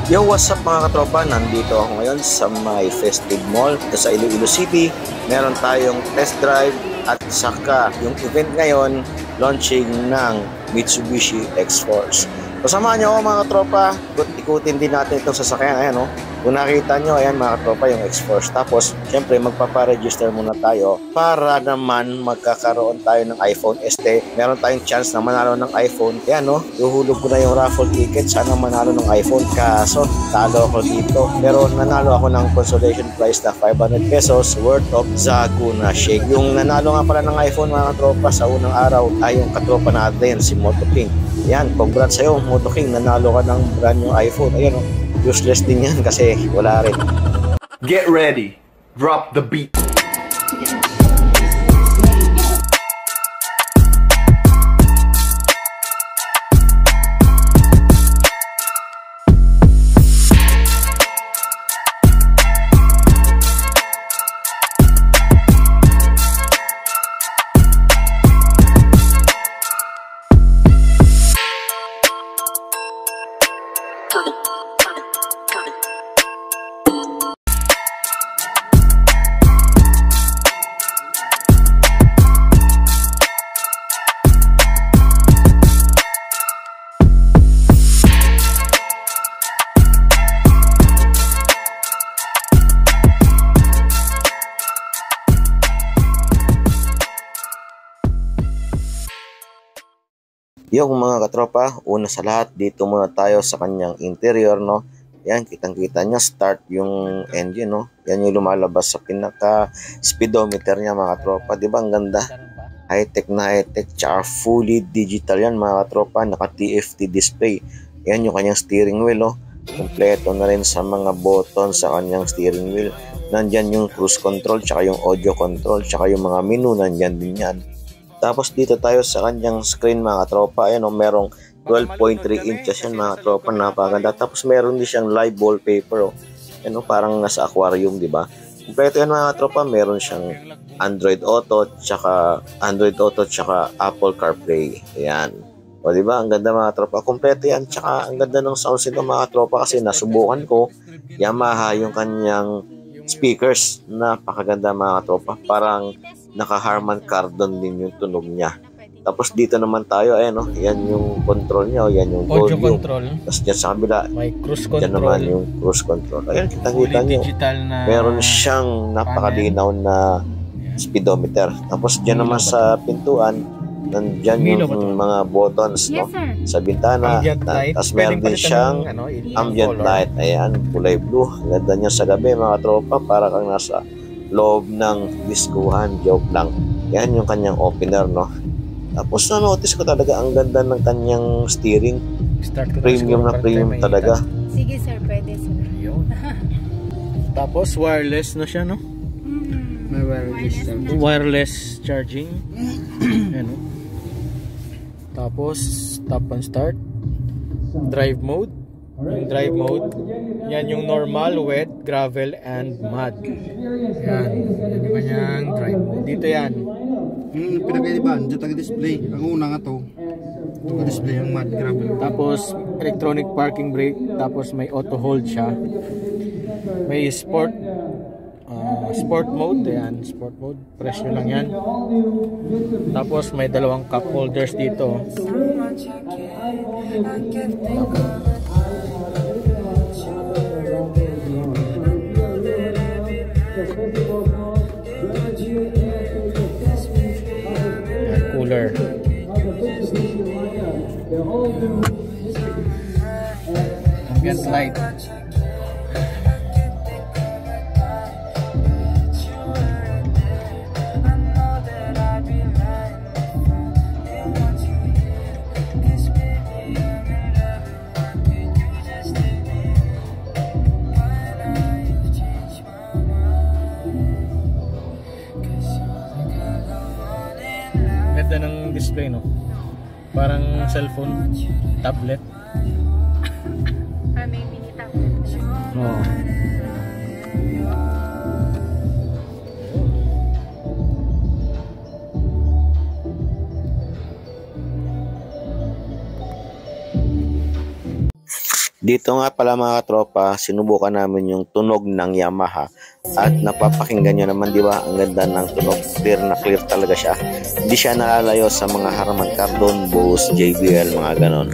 Yo, what's up mga katropa? Nandito ako ngayon sa my Festive Mall sa Iloilo City. Meron tayong test drive at saka yung event ngayon, launching ng Mitsubishi X-Force. Kasamahan nyo ako mga katropa, ikutin din natin itong sasakyan. Ayan, oh. Kung nakita nyo, ayan mga katropa, yung X-Force. Tapos, syempre, magpaparegister muna tayo para naman magkakaroon tayo ng iPhone SE. Meron tayong chance na manalo ng iPhone. Ayan, oh, ihulog ko na yung raffle ticket. Sana manalo ng iPhone. Kaso, talo ako dito. Pero nanalo ako ng consolation prize na 500 pesos worth of Zaguna Shake. Yung nanalo nga pala ng iPhone mga katropa sa unang araw ay yung katropa natin, si Moto King. Yan, congrats sa'yo, Moto King. Nanalo ka ng brand new iPhone. Ayan, oh. Useless din yan kasi wala rin. Get ready. Drop the beat. Yung mga katropa, una sa lahat, dito muna tayo sa kanyang interior, no? Yan, kitang-kita niya, start yung engine, no? Yan yung lumalabas sa pinaka-speedometer niya, mga katropa. Di ba, ang ganda? High-tech na high-tech, tsaka fully digital yan, mga katropa. Naka-TFT display. Yan yung kanyang steering wheel, no? Kompleto na rin sa mga button sa kanyang steering wheel. Nandyan yung cruise control, tsaka yung audio control, tsaka yung mga menu, nandyan din yan. Tapos dito tayo sa kanyang screen mga tropa. Ayan o, merong 12.3 inches yan mga tropa. Napakaganda. Tapos meron din siyang live wallpaper o. Ayan o, parang nasa aquarium, di ba? Kompleto yan mga tropa. Meron siyang Android Auto, tsaka Apple CarPlay. Ayan. O di ba? Ang ganda mga tropa. Kompleto yan. Tsaka ang ganda ng sounds nito mga tropa kasi nasubukan ko. Yamaha yung kanyang speakers. Napakaganda mga tropa. Parang naka-Harman Kardon din yung tunog niya. Tapos dito naman tayo, ayan o, yan yung control niya, o yan yung audio volume. Control. Tapos dyan sa kabila, may cruise control. dyan naman yung cruise control. Ayan, kita-kita nyo. Meron siyang napakalinaw na speedometer. Tapos dyan naman sa pintuan, nandyan yung mga buttons, no? Sa bintana. Tapos meron din siyang ambient light. Ayan, kulay blue. Ganda niya sa gabi, mga tropa. Para kang nasa loob ng diskuhan, joke lang. Yan yung kanyang opener, no? Tapos na-notice ko talaga ang ganda ng kanyang steering. Premium na premium talaga. Sige sir, pwede sir. Tapos wireless na siya, no? May wireless charging. Ano? Tapos stop and start. Drive mode. Yung drive mode, yan yung normal, wet, gravel, and mud. Yan yung kanyang drive mode. Dito yan. Pinagkaiban, dito taga-display. Ang una nga to, taga-display ang mud, gravel. Tapos electronic parking brake. Tapos may auto hold siya. May sport mode. Yan, sport mode. Press nyo lang yan. Tapos may dalawang cup holders dito. Cooler. Ambient light. Ganda ng display, no? Parang cellphone, tablet. May mini tablet. Oo. Dito nga pala mga katropa, sinubukan namin yung tunog ng Yamaha at napapakinggan nyo naman, di ba? Ang ganda ng tunog, clear talaga siya. Hindi siya nalalayo sa mga Harman Kardon, Bose, JBL, mga ganon.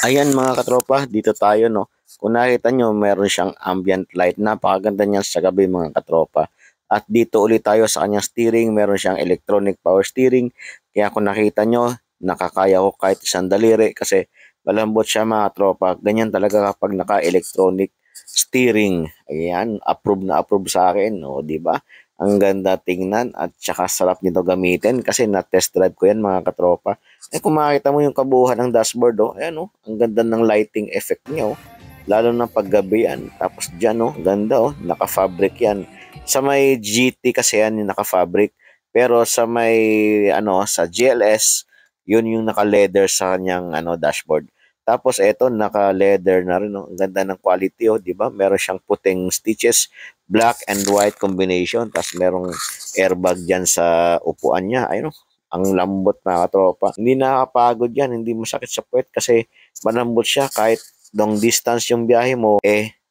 Ayan mga katropa, dito tayo no. Kung nakita nyo, meron siyang ambient light. Napakaganda niyan sa gabi mga katropa. At dito ulit tayo sa kanyang steering, meron siyang electronic power steering. Kaya kung nakita nyo, nakakaya ko kahit isang daliri kasi malambot siya mga tropa. Ganyan talaga kapag naka-electronic steering. Ayan, approve na approve sa akin. O, di ba? Ang ganda tingnan at saka sarap nito gamitin kasi na-test drive ko yan mga katropa. Kung makita mo yung kabuuan ng dashboard, ayan, ang ganda ng lighting effect niya. Lalo na paggabi yan. Tapos dyan, ganda, naka-fabric yan. Sa may GT kasi yan yung naka-fabric. Pero sa may, sa GLS, yun yung naka-leather sa kanyang dashboard. Tapos eto naka-leather na rin, Ang ganda ng quality, di ba? Meron siyang puting stitches, black and white combination. Tapos merong airbag diyan sa upuan niya. Ayun, ang lambot mga katropa. Hindi nakakapagod yan, hindi masakit sa puwet kasi malambot siya kahit long distance yung biyahe mo,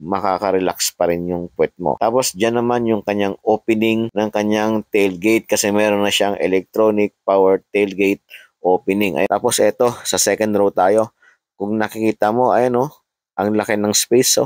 makaka-relax pa rin yung puwet mo. Tapos diyan naman yung kanyang opening ng kanyang tailgate kasi meron na siyang electronic power tailgate opening. Ay, tapos eto, sa second row tayo. Kung nakikita mo, ayan ang laki ng space.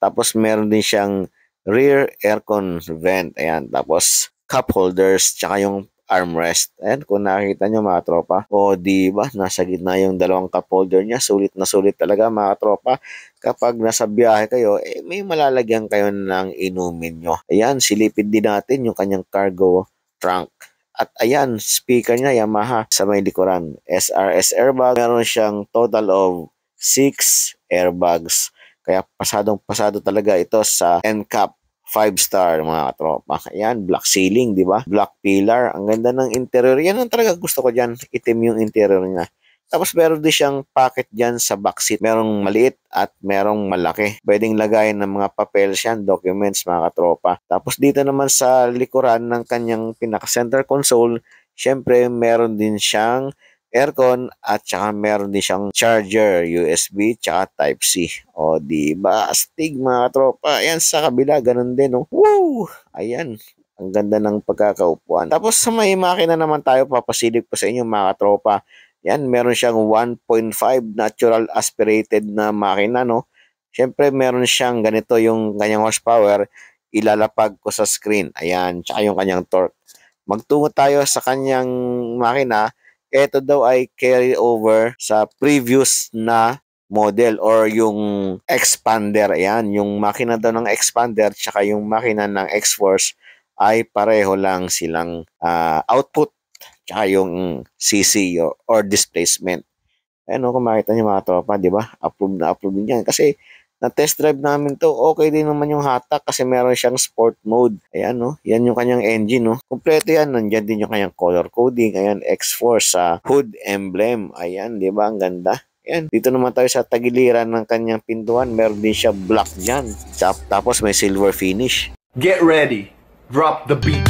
Tapos meron din siyang rear aircon vent. Ayan, tapos cup holders, tsaka yung armrest. Ayan, kung nakikita nyo mga tropa. O, di ba, nasa gitna yung dalawang cup holder niya. Sulit na sulit talaga mga tropa. Kapag nasa biyahe kayo, may malalagyan kayo ng inumin nyo. Ayan, silipid din natin yung kanyang cargo trunk. At ayan, speaker niya, Yamaha, sa may likuran. SRS airbag. Meron siyang total of 6 airbags. Kaya pasado talaga ito sa NCAP 5-star mga katropa. Ayan, black ceiling, di ba? Black pillar. Ang ganda ng interior. Yan ang talaga gusto ko dyan. Itim yung interior niya. Tapos meron din siyang pocket dyan sa backseat. Merong maliit at merong malaki. Pwedeng lagayin ng mga papel yan, documents mga katropa. Tapos dito naman sa likuran ng kanyang pinaka-center console, syempre meron din siyang aircon at saka meron din siyang charger, USB, tsaka Type-C. O, diba? Astig mga katropa. Ayan, sa kabila, ganun din, Woo! Ayan. Ang ganda ng pagkakaupuan. Tapos sa may makina naman tayo, papasilip ko sa inyo mga katropa. Yan, meron siyang 1.5 natural aspirated na makina, Siyempre, meron siyang ganito yung kanyang horsepower. Ilalapag ko sa screen. Ayan, tsaka yung kanyang torque. Magtungo tayo sa kanyang makina. Ito daw ay carry over sa previous na model or yung expander. Ayan, yung makina daw ng expander tsaka yung makina ng X-Force ay pareho lang silang output tsaka yung CC or displacement. Ayan, kung makita niyo mga tropa, di ba? Approve na approve din yan. Kasi na-test drive namin to, okay din naman yung hatak kasi meron siyang sport mode. Ayan, yan yung kanyang engine, Kompleto yan. Nandyan din yung kanyang color coding. Ayan, X-Force sa hood emblem. Ayan, di ba? Ang ganda. Ayan, dito naman tayo sa tagiliran ng kanyang pintuan. Meron din siya black dyan. Tapos may silver finish. Get ready. Drop the beat.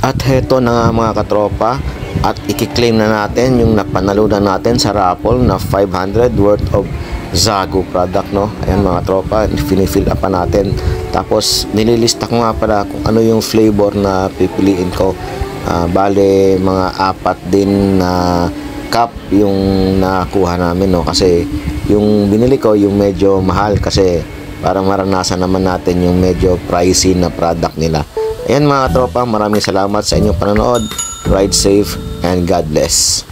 At heto na nga mga katropa, at i-claim na natin yung napanalunan natin sa raffle na 500 worth of Zago product, no? Ayan mga tropa, finifill up pa natin. Tapos nililista ko nga pala kung ano yung flavor na pipiliin ko. Bale mga 4 din na cup yung nakuha namin, no? Kasi yung binili ko yung medyo mahal, kasi para maranasan naman natin yung medyo pricey na product nila. Ayan mga tropa, maraming salamat sa inyong panonood. Ride safe and God bless.